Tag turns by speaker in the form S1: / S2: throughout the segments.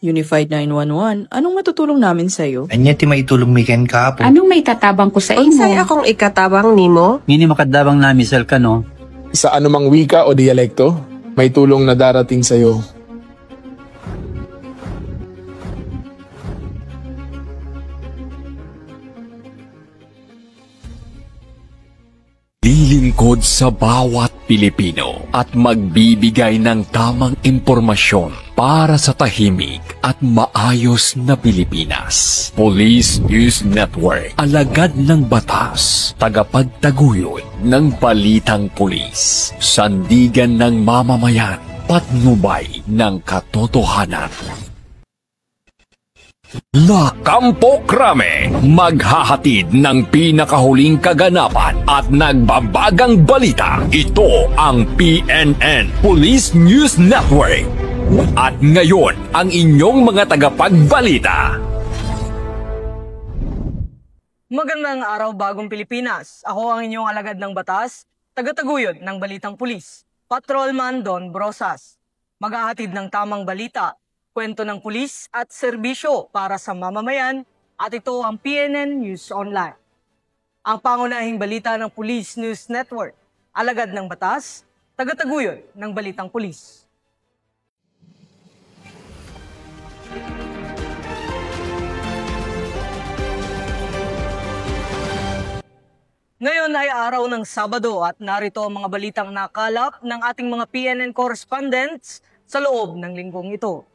S1: Unified 911, anong matutulong namin sa'yo?
S2: Anya ti maitulong miken ka po.
S3: Anong may tatabang ko sa imo?
S4: Unsay akong ikatabang nimo?
S5: Ngini makadabang na misal ka no?
S6: Sa anumang wika o dialekto, may tulong na darating sa'yo.
S7: Lilingkod sa bawat Pilipino at magbibigay ng tamang impormasyon para sa tahimik at maayos na Pilipinas. Police News Network, alagad ng batas, tagapagtaguyod ng balitang pulis, sandigan ng mamamayan, patnubay ng katotohanan. La Campo Crame, maghahatid ng pinakahuling kaganapan at nagbabagang balita. Ito ang PNN Police News Network. At ngayon, ang inyong mga tagapagbalita.
S8: Magandang araw, bagong Pilipinas. Ako ang inyong alagad ng batas, tagataguyod ng balitang pulis, Patrolman Don Brosas. Maghahatid ng tamang balita, kwento ng pulis at serbisyo para sa mamamayan, at ito ang PNN News Online. Ang pangunahing balita ng Police News Network, alagad ng batas, tagataguyod ng balitang pulis. Ngayon ay araw ng Sabado at narito ang mga balitang nakalap ng ating mga PNN correspondents sa loob ng linggong ito.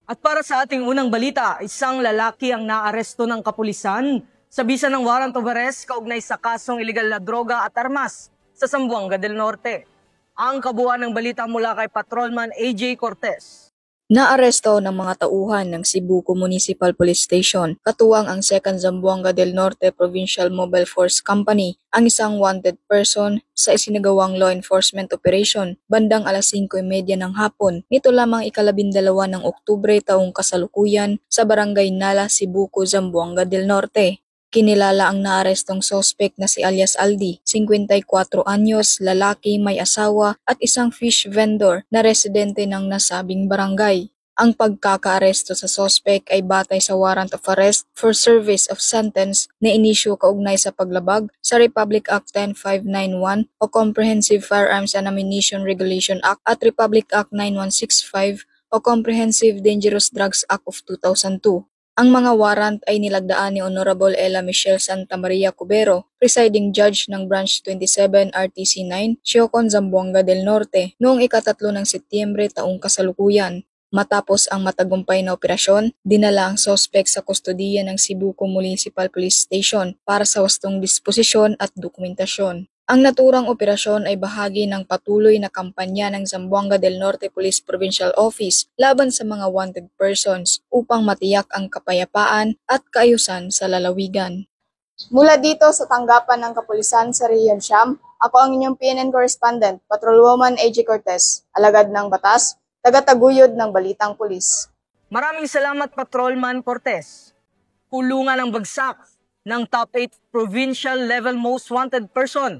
S8: At para sa ating unang balita, isang lalaki ang naaresto ng kapulisan sa bisa ng warrant of arrest kaugnay sa kasong iligal na droga at armas sa Zamboanga del Norte. Ang kabuuan ng balita mula kay Patrolman AJ Cortez.
S9: Naaresto ng mga tauhan ng Cebuco Municipal Police Station, katuwang ang 2nd Zamboanga del Norte Provincial Mobile Force Company, ang isang wanted person sa isinagawang law enforcement operation bandang alas 5:30 ng hapon. Nito lamang ika-12 ng Oktubre taong kasalukuyan sa Barangay Nala, Cebuco, Zamboanga del Norte. Kinilala ang naarestong sospek na si alias Aldi, 54 anyos, lalaki, may asawa at isang fish vendor na residente ng nasabing barangay. Ang pagkakaaresto sa sospek ay batay sa warrant of arrest for service of sentence na inisyu kaugnay sa paglabag sa Republic Act 10591 o Comprehensive Firearms and Ammunition Regulation Act at Republic Act 9165 o Comprehensive Dangerous Drugs Act of 2002. Ang mga warrant ay nilagdaan ni Honorable Ella Michelle Santa Maria Cubero, presiding judge ng Branch 27 RTC 9, Siocon, Zamboanga del Norte, noong ika-3 ng Setyembre taong kasalukuyan. Matapos ang matagumpay na operasyon, dinala ang sospek sa kustodiya ng Cebuco Municipal Police Station para sa wastong disposisyon at dokumentasyon. Ang naturang operasyon ay bahagi ng patuloy na kampanya ng Zamboanga del Norte Police Provincial Office laban sa mga wanted persons upang matiyak ang kapayapaan at kaayusan sa lalawigan.
S10: Mula dito sa tanggapan ng kapulisan sa Region Siam, ako ang inyong PNN correspondent, Patrolwoman AJ Cortez, alagad ng batas, tagataguyod ng balitang pulis.
S8: Maraming salamat, Patrolman Cortez. Kulungan ang bagsak ng top 8 provincial level most wanted person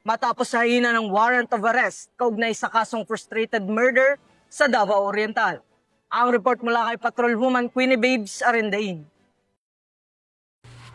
S8: matapos hahina ng warrant of arrest kaugnay sa kasong frustrated murder sa Davao Oriental. Ang report mula kay Patrolwoman Queenie Babes Arendain.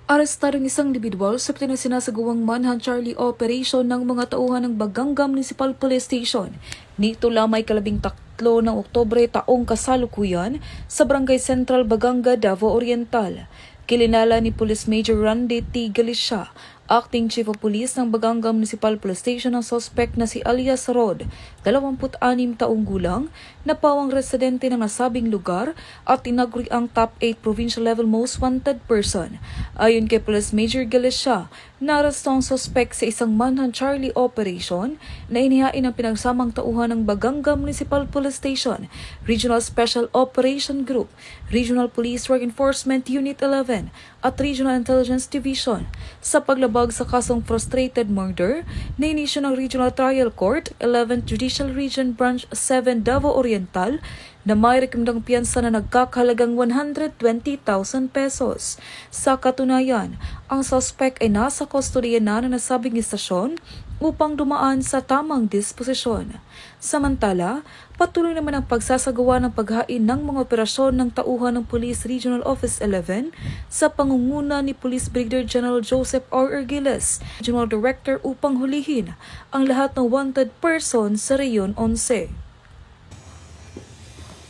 S11: Arestadong isang individual sa sinasagawang manhunt Charlie operation ng mga tauhan ng Baganga Municipal Police Station. Nito lamay 13 ng Oktubre taong kasalukuyan sa Barangay Central, Baganga, Davao Oriental. Kilinala ni Police Major Randy T. Galicia, Acting Chief of Police ng Baganga Municipal Police Station, ang suspect na si alias Rod, 26 taong gulang, na pawang residente ng nasabing lugar at tinaguri ang top 8 provincial level most wanted person. Ayon kay Police Major Galicia, naaresto ang suspect sa isang manhunt Charlie operation na inihain ng pinagsamang tauhan ng Baganga Municipal Police Station, Regional Special Operation Group, Regional Police Drug Enforcement Unit 11 at Regional Intelligence Division sa paglabag sa kasong frustrated murder na inisyu ng Regional Trial Court, 11th Judicial Region Branch 7 Davao Oriental na may rekomendang piyansa na nagkakahalagang 120,000 pesos. Sa katunayan, ang suspect ay nasa kustodiya na ng nasabing istasyon upang dumaan sa tamang disposisyon. Samantala, patuloy naman ang pagsasagawa ng paghain ng mga operasyon ng tauhan ng Police Regional Office 11 sa pangunguna ni Police Brigadier General Joseph R. Ergiles, Regional Director, upang hulihin ang lahat ng wanted person sa Reyon 11.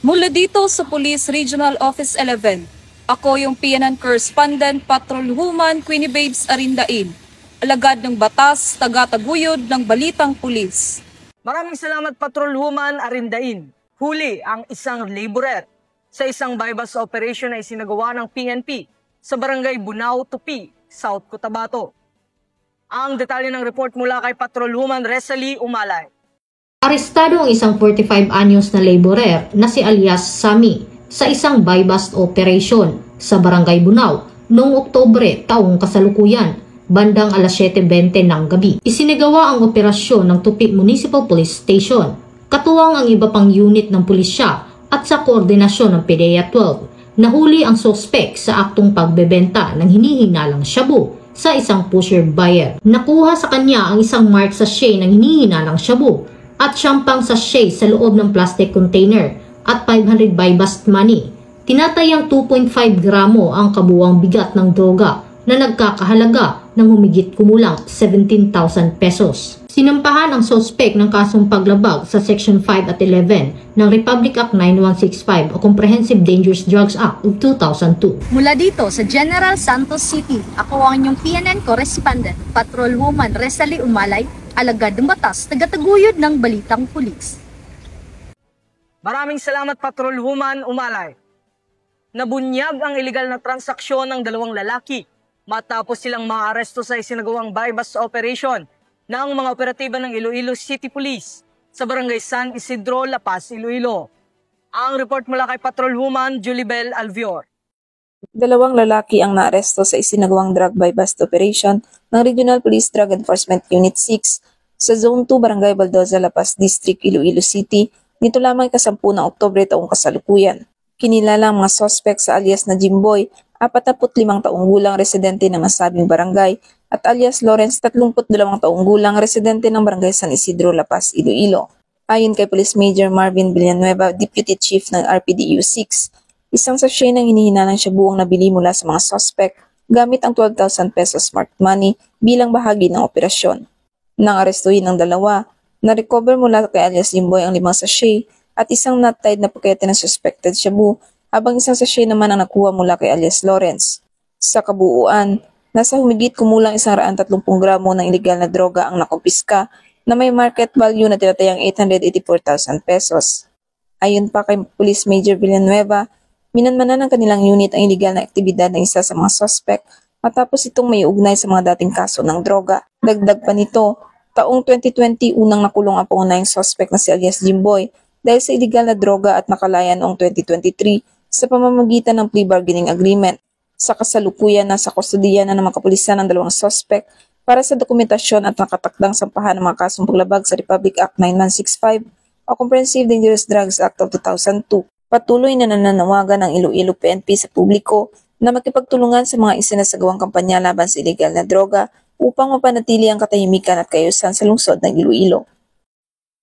S11: Mula dito sa Police Regional Office 11, ako yung PNN Correspondent Patrolwoman Queenie Babes Arindain, alagad ng batas, taga-taguyod ng Balitang Pulis.
S8: Maraming salamat Patrolwoman Arindain. Huli ang isang laborer sa isang bypass operation na isinagawa ng PNP sa barangay Bunao, Tupi, South Cotabato. Ang detalye ng report mula kay Patrolwoman Resalie Umalay.
S3: Arestado ang isang 45 anyos na laborer na si alias Sami sa isang bypass operation sa barangay Bunao noong Oktubre taong kasalukuyan, bandang alas 7:20 ng gabi. Isinagawa ang operasyon ng Tupi Municipal Police Station, katuwang ang iba pang unit ng pulisya at sa koordinasyon ng PDEA 12. Nahuli ang suspect sa aktong pagbebenta ng hinihinalang shabu sa isang pusher buyer. Nakuha sa kanya ang isang mark sachet ng hinihinalang shabu at siyang sachet sa loob ng plastic container at 500 bypass money. Tinatayang 2.5 gramo ang kabuuang bigat ng droga na nagkakahalaga ng humigit kumulang 17,000 pesos. Sinampahan ang suspect ng kasong paglabag sa Section 5 at 11 ng Republic Act 9165 o Comprehensive Dangerous Drugs Act of 2002.
S12: Mula dito sa General Santos City, ako ang inyong PNN Correspondent, Patrolwoman Resalie Umalay, alagad ng batas, taga-taguyod ng Balitang Pulis.
S8: Maraming salamat Patrolwoman Umalay. Nabunyag ang iligal na transaksyon ng dalawang lalaki matapos silang maaresto sa isinagawang bypass operation ng mga operatiba ng Iloilo City Police sa Barangay San Isidro, La Paz, Iloilo. Ang report mula kay Patrolwoman Julibel Alvior.
S13: Dalawang lalaki ang naaresto sa isinagawang drug bypass operation ng Regional Police Drug Enforcement Unit 6 sa Zone 2 Barangay Baldoza, La Paz District, Iloilo City nito lamang 10 ng Oktubre taong kasalukuyan. Kinilala ang mga suspect sa alias na Jimboy, 45 taong gulang residente ng nasabing barangay, at alias Lawrence, 32 taong gulang residente ng Barangay San Isidro, La Paz, Iloilo. Ayon kay Police Major Marvin Villanueva, Deputy Chief ng RPDU 6, isang sachet ng hinihinalang shabu ang nabili mula sa mga suspect gamit ang 12,000 pesos smart money bilang bahagi ng operasyon. Nang arestuhin ng dalawa, na-recover mula kay alias Jimboy ang 5 sachet at isang not-tied na pakete ng suspected shabu, habang isang sachet naman ang nakuha mula kay alias Lawrence. Sa kabuuan, nasa humigit kumulang 130 gramo ng iligal na droga ang nakumpiska na may market value na tinatayang 884,000 pesos. Ayon pa kay Police Major Villanueva, minanmanan ng kanilang unit ang iligal na aktibidad ng isa sa mga suspect matapos itong may ugnay sa mga dating kaso ng droga. Dagdag pa nito, taong 2020 unang nakulong ang pangunahing suspect na si alias Jimboy dahil sa iligal na droga at nakalaya noong 2023 sa pamamagitan ng plea bargaining agreement. Sa kasalukuyan, nasa kustodiya na ng mga kapulisan ng dalawang suspect para sa dokumentasyon at nakatakdang sampahan ng mga kasong paglabag sa Republic Act 9165 o Comprehensive Dangerous Drugs Act of 2002. Patuloy na nananawagan ng Iloilo PNP sa publiko na makipagtulungan sa mga isinasagawang kampanya laban sa iligal na droga upang mapanatili ang katahimikan at kaayusan sa lungsod ng Iloilo.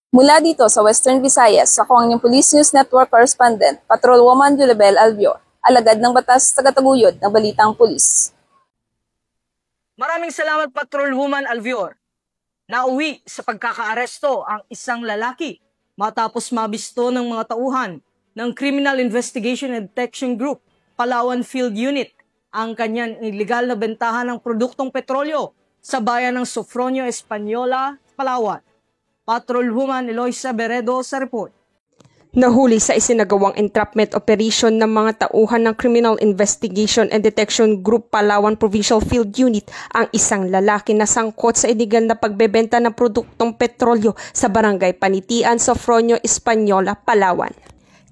S13: Mula dito sa Western Visayas, ako ang inyong Police News Network Correspondent, Patrolwoman Julibel Alvior, alagad ng batas, taga-taguyod ng Balitang Pulis.
S8: Maraming salamat Patrolwoman Alvior. Nauwi sa pagkakaaresto ang isang lalaki matapos mabisto ng mga tauhan ng Criminal Investigation and Detection Group, Palawan Field Unit, ang kanyang illegal na bentahan ng produktong petrolyo sa bayan ng Sofronio, Española, Palawan. Patrolwoman Eloisa Beredo sa report.
S4: Nahuli sa isinagawang entrapment operation ng mga tauhan ng Criminal Investigation and Detection Group Palawan Provincial Field Unit ang isang lalaki na sangkot sa iligal na pagbebenta ng produktong petrolyo sa Barangay Panitian, Sofronio, Española, Palawan.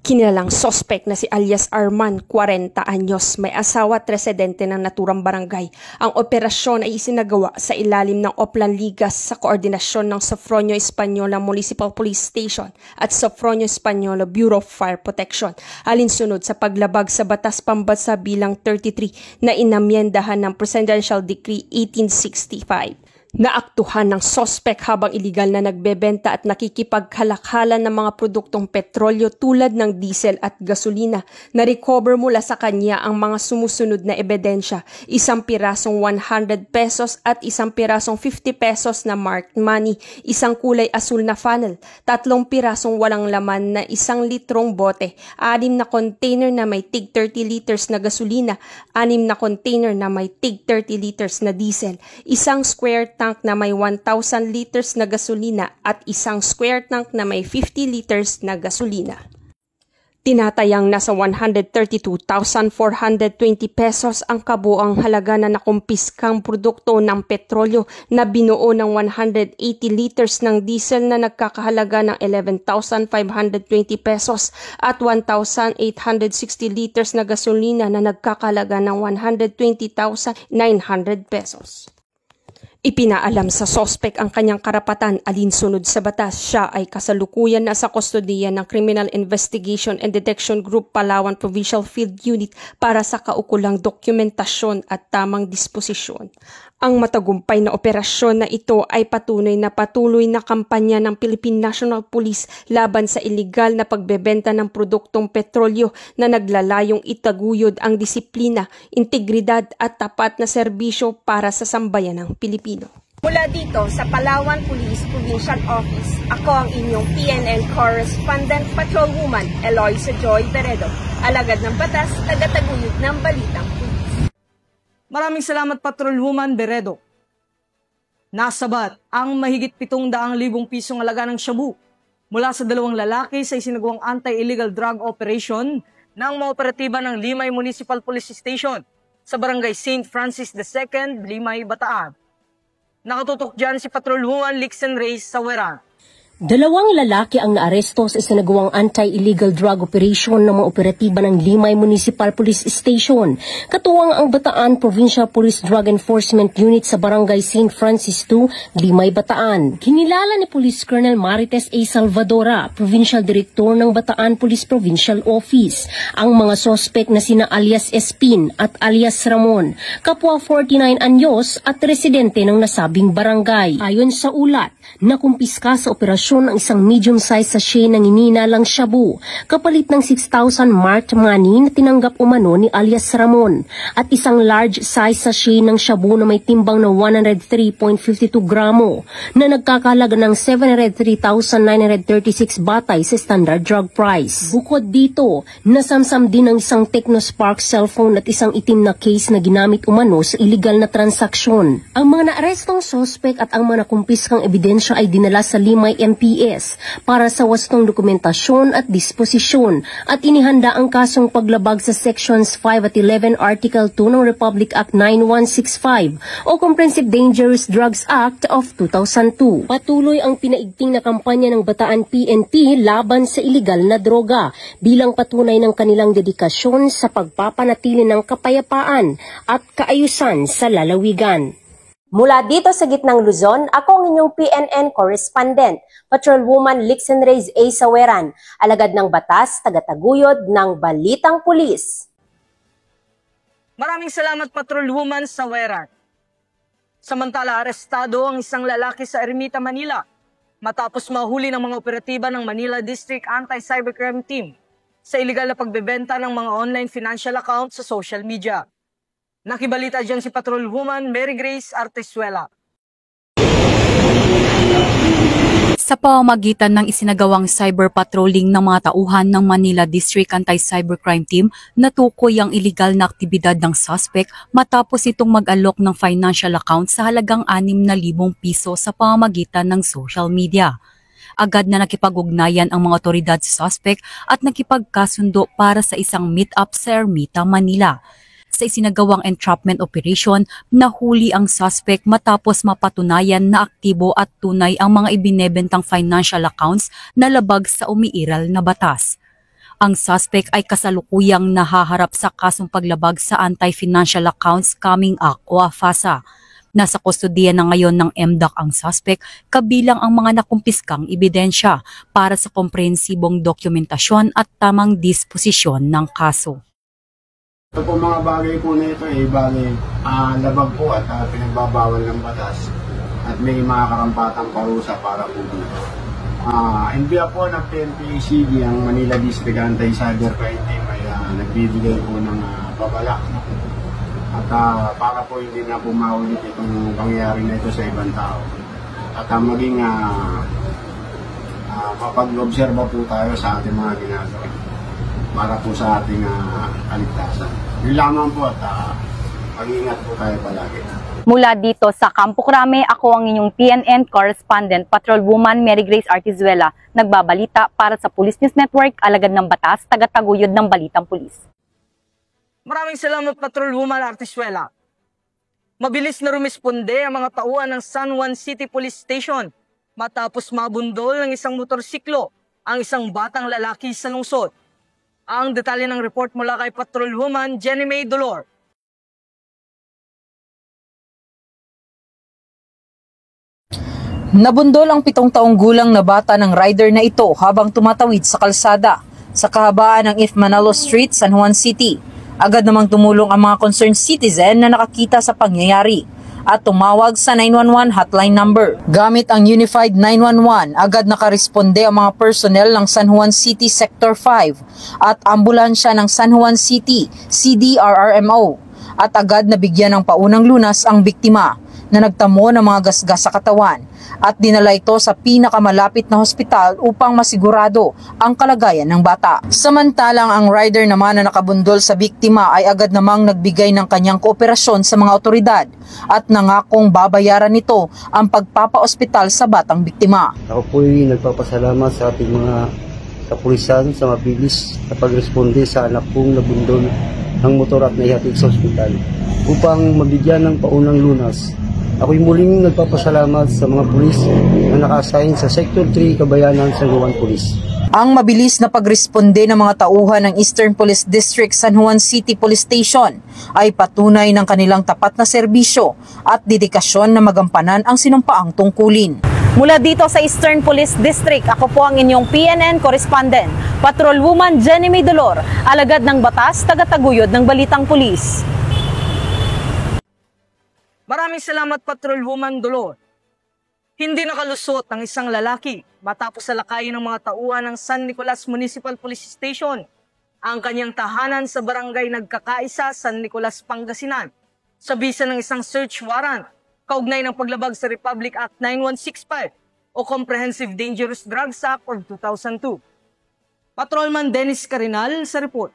S4: Kinilalang sospek na si alias Arman, 40 anyos, may asawa at residente ng naturang barangay. Ang operasyon ay isinagawa sa ilalim ng Oplan Ligas sa koordinasyon ng Sofronio Española Municipal Police Station at Sofronio Española Bureau of Fire Protection, alinsunod sa paglabag sa Batas Pambansa bilang 33 na inamyendahan ng Presidential Decree 1865. Naaktuhan ng sospek habang iligal na nagbebenta at nakikipaghalakhalan ng mga produktong petrolyo tulad ng diesel at gasolina. Na-recover mula sa kanya ang mga sumusunod na ebidensya: isang pirasong 100 pesos at isang pirasong 50 pesos na marked money, isang kulay asul na funnel, 3 pirasong walang laman na 1 litrong bote, 6 na container na may tig 30 liters na gasolina, 6 na container na may tig 30 liters na diesel, isang square tank na may 1,000 liters na gasolina at isang square tank na may 50 liters na gasolina. Tinatayang nasa 132,420 pesos ang kabuang halaga na nakumpiskang produkto ng petrolyo na binuo ng 180 liters ng diesel na nagkakahalaga ng 11,520 pesos at 1,860 liters na gasolina na nagkakahalaga ng 120,900 pesos. Ipinaalam sa sospek ang kanyang karapatan alinsunod sa batas. Siya ay kasalukuyan na sa kustodiya ng Criminal Investigation and Detection Group Palawan Provincial Field Unit para sa kaukulang dokumentasyon at tamang disposisyon. Ang matagumpay na operasyon na ito ay patuloy na kampanya ng Philippine National Police laban sa iligal na pagbebenta ng produktong petrolyo na naglalayong itaguyod ang disiplina, integridad at tapat na serbisyo para sa sambayanang Pilipino. Mula dito sa Palawan Police Provincial Office, ako ang inyong PNN Correspondent Patrolwoman Eloisa Joy Beredo, alagad ng batas, tagataguyod ng balitang pulis.
S8: Maraming salamat, Patrolwoman Beredo. Nasabat ang mahigit 700,000 pisong halaga ng shabu mula sa 2 lalaki sa isinagawang anti-illegal drug operation ng mga operatiba ng Limay Municipal Police Station sa Barangay St. Francis II, Limay, Bataan. Nakatutok dyan si Patrolwoman Lixen Reyes Saweran.
S14: 2 lalaki ang naaresto sa isinagawang anti-illegal drug operation ng mga operatiba ng Limay Municipal Police Station. Katuwang ang Bataan Provincial Police Drug Enforcement Unit sa Barangay St. Francis II, Limay, Bataan. Kinilala ni Police Colonel Marites A. Salvadora, Provincial Director ng Bataan Police Provincial Office, ang mga sospek na sina alias Espin at alias Ramon, kapwa 49 anyos at residente ng nasabing barangay. Ayon sa ulat, nakumpiska sa operasyon ang isang medium-size sachet ng ininalang shabu, kapalit ng 6,000 marked money na tinanggap umano ni alias Ramon, at isang large-size sachet ng shabu na may timbang na 103.52 gramo na nagkakahalaga ng 703,936 batay sa standard drug price. Bukod dito, nasamsam din ang isang Technospark cellphone at isang itim na case na ginamit umano sa illegal na transaksyon. Ang mga naarestong sospek at ang mga nakumpiskang ebidensya ay dinala sa Limay MPS para sa wastong dokumentasyon at disposisyon at inihanda ang kasong paglabag sa Sections 5 at 11 Article 2 ng Republic Act 9165 o Comprehensive Dangerous Drugs Act of 2002. Patuloy ang pinaigting na kampanya ng Bataan PNP laban sa iligal na droga bilang patunay ng kanilang dedikasyon sa pagpapanatili ng kapayapaan at kaayusan sa lalawigan.
S15: Mula dito sa gitnang Luzon, ako ang inyong PNN Correspondent, Patrolwoman Lixen Reyes A. Saweran, alagad ng batas, tagataguyod ng balitang pulis.
S8: Maraming salamat, Patrolwoman Saweran. Samantala, arestado ang isang lalaki sa Ermita, Manila matapos mahuli ng mga operatiba ng Manila District Anti-Cybercrime Team sa iligal na pagbebenta ng mga online financial accounts sa social media. Nakibalita dyan si Patrolwoman Mary Grace Artesuela.
S16: Sa pamamagitan ng isinagawang cyber patrolling ng mga tauhan ng Manila District Anti-Cybercrime Team, natukoy ang iligal na aktibidad ng suspect matapos itong mag-alok ng financial account sa halagang 6,000 piso sa pamamagitan ng social media. Agad na nakipag-ugnayan ang mga otoridad sa suspect at nakipagkasundo para sa isang meet-up sa Ermita, Manila. Sa isinagawang entrapment operation, nahuli ang suspect matapos mapatunayan na aktibo at tunay ang mga ibinebentang financial accounts na labag sa umiiral na batas. Ang suspect ay kasalukuyang nahaharap sa kasong paglabag sa Anti-Financial Accounts Coming Act o AFASA. Nasa kustodiya na ngayon ng MDAC ang suspect kabilang ang mga nakumpiskang ebidensya para sa komprehensibong dokumentasyon at tamang disposisyon ng kaso.
S17: Ito po mga bagay po na ito ay bagay labag po at pinagbabawal ng batas at may mga karampatang parusa para po dito. NBIA po ng PNP-CD, ang Manila District Anti-Cybercrime Team ay nagbibigay po ng babala. At para po hindi na po maulit itong pangyayari na ito sa ibang tao. At maging mapag-obserba po tayo sa ating mga ginagawa para po sa ating kaligtasan. Yun lamang po at mag-ingat po tayo palagi.
S18: Mula dito sa Campo Crame, ako ang inyong PNN correspondent, Patrolwoman Mary Grace Artizuela, nagbabalita para sa Police News Network, alagad ng batas, tagataguyod ng balitang pulis.
S8: Maraming salamat, Patrolwoman Artizuela. Mabilis na rumisponde ang mga tauhan ng San Juan City Police Station matapos mabundol ng isang motorsiklo ang isang batang lalaki sa lungsod. Ang detalye ng report mula kay Patrolwoman Jenny May Dolor.
S1: Nabundol ang 7 taong gulang na bata ng rider na ito habang tumatawid sa kalsada sa kahabaan ng If Manalo Street, San Juan City. Agad namang tumulong ang mga concerned citizen na nakakita sa pangyayari at tumawag sa 911 hotline number. Gamit ang Unified 911, agad nakaresponde ang mga personnel ng San Juan City Sector 5 at ambulansya ng San Juan City CDRRMO at agad nabigyan ng paunang lunas ang biktima na nagtamo ng mga gasgas sa katawan at dinala ito sa pinakamalapit na hospital upang masigurado ang kalagayan ng bata. Samantalang ang rider naman na nakabundol sa biktima ay agad namang nagbigay ng kanyang kooperasyon sa mga otoridad at nangakong babayaran nito ang pagpapa-ospital sa batang biktima.
S19: Ako po'y nagpapasalamat sa ating mga kapulisan sa mabilis na pagresponde sa anak kong nabundol ng motor at naihatid sa ospital upang mabigyan ng paunang lunas. Ako'y muling nagpapasalamat sa mga pulis na naka-assign sa Sector 3 Kabayanan San Juan Police.
S1: Ang mabilis na pagresponde ng mga tauhan ng Eastern Police District San Juan City Police Station ay patunay ng kanilang tapat na serbisyo at dedikasyon na magampanan ang sinumpaang tungkulin.
S18: Mula dito sa Eastern Police District, ako po ang inyong PNN correspondent, Patrolwoman Jenny May Dolor, alagad ng batas, tagataguyod ng balitang pulis.
S8: Maraming salamat, Patrolwoman Dolor. Hindi nakalusot ang isang lalaki matapos salakayin ng mga tauhan ng San Nicolas Municipal Police Station ang kanyang tahanan sa barangay Nagkakaisa, San Nicolas, Pangasinan sa bisa ng isang search warrant kaugnay ng paglabag sa Republic Act 9165 o Comprehensive Dangerous Drugs Act of 2002. Patrolman Dennis Carinal sa report.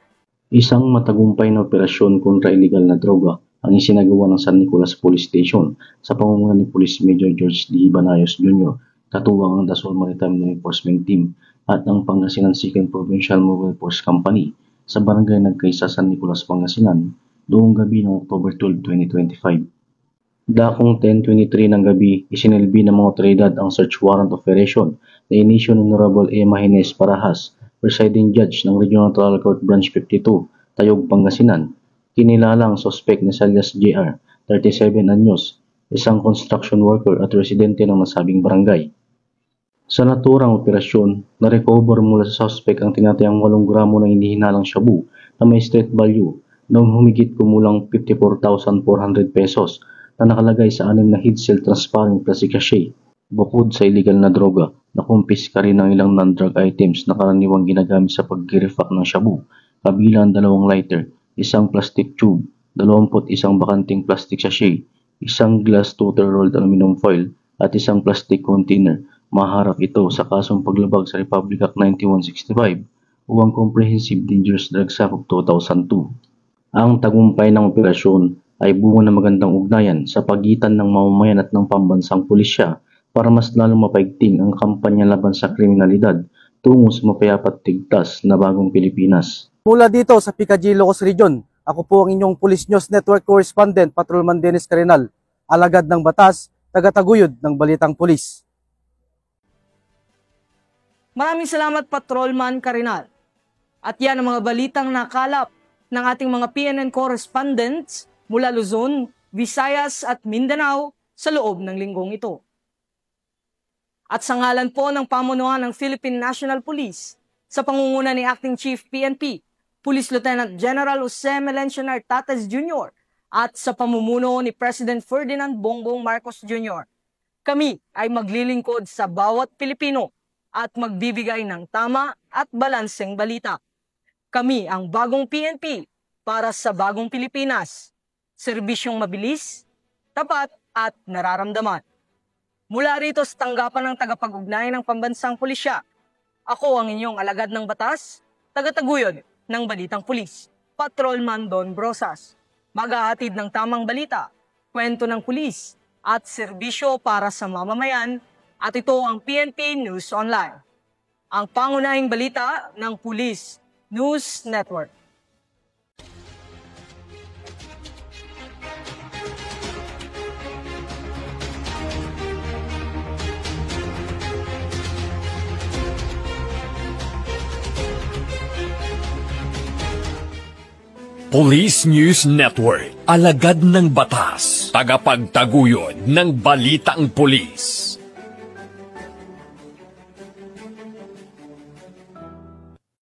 S20: Isang matagumpay na operasyon kontra illegal na droga ang isinagawa ng San Nicolas Police Station sa pamumuno ni Police Major George D. Banayos Jr., katuwang ang Dasol Maritime Law Enforcement Team at ang Pangasinan 2nd Provincial Mobile Force Company sa barangay Nagkaisa, San Nicolas, Pangasinan, noong gabi ng October 12, 2025. Dakong 10:23 ng gabi, isinilbi ng mga otoridad ang search warrant operation na inisyo ng Honorable Emma Hines Parahas, presiding judge ng Regional Trial Court Branch 52, Tayog, Pangasinan. Kinilala ang suspect na alias JR, 37 anyos, isang construction worker at residente ng nasabing barangay. Sa naturang operasyon, na-recover mula sa suspect ang tinatayang 8 gramo ng inihinalang shabu na may street value na humigit kumulang 54,400 pesos na nakalagay sa 6 na head-seal transparent plastic sachet. Bukod sa illegal na droga, nakumpiska rin ng ilang non-drug items na karaniwang ginagamit sa pag-refact ng shabu, kabilang 2 lighter, isang plastic tube, 21 bakanting plastic sachet, isang glass total rolled aluminum foil, at isang plastic container. Maharap ito sa kasong paglabag sa Republic Act 9165 o ang Comprehensive Dangerous Drugs Act of 2002. Ang tagumpay ng operasyon ay bunga ng magandang ugnayan sa pagitan ng mamamayan at ng pambansang pulisya para mas lalong mapaigting ang kampanya laban sa kriminalidad tungo sa mapayapat tigtas na bagong Pilipinas.
S21: Mula dito sa Picadillo, Ilocos Region, ako po ang inyong Police News Network correspondent, Patrolman Dennis Carinal, alagad ng batas, tagataguyod ng balitang pulis.
S8: Maraming salamat, Patrolman Carinal. At yan ang mga balitang nakalap ng ating mga PNN correspondents mula Luzon, Visayas at Mindanao sa loob ng linggong ito. At sa ngalan po ng pamunuan ng Philippine National Police, sa pangunguna ni Acting Chief PNP, Police Lieutenant General Jose Melencio Nartates Jr. at sa pamumuno ni President Ferdinand Bongbong Marcos Jr., kami ay maglilingkod sa bawat Pilipino at magbibigay ng tama at balanseng balita. Kami ang bagong PNP para sa bagong Pilipinas. Serbisyong mabilis, tapat at nararamdaman. Mula rito sa tanggapan ng tagapag-ugnay ng pambansang pulisya, ako ang inyong alagad ng batas, tagataguyod ng Balitang Pulis, Patrolman Don Brosas. Maghahatid ng tamang balita, kwento ng pulis at serbisyo para sa mamamayan, at ito ang PNP News Online, ang pangunahing balita ng Police News Network.
S7: Police News Network, alagad ng batas, tagapagtaguyod ng balitang pulis.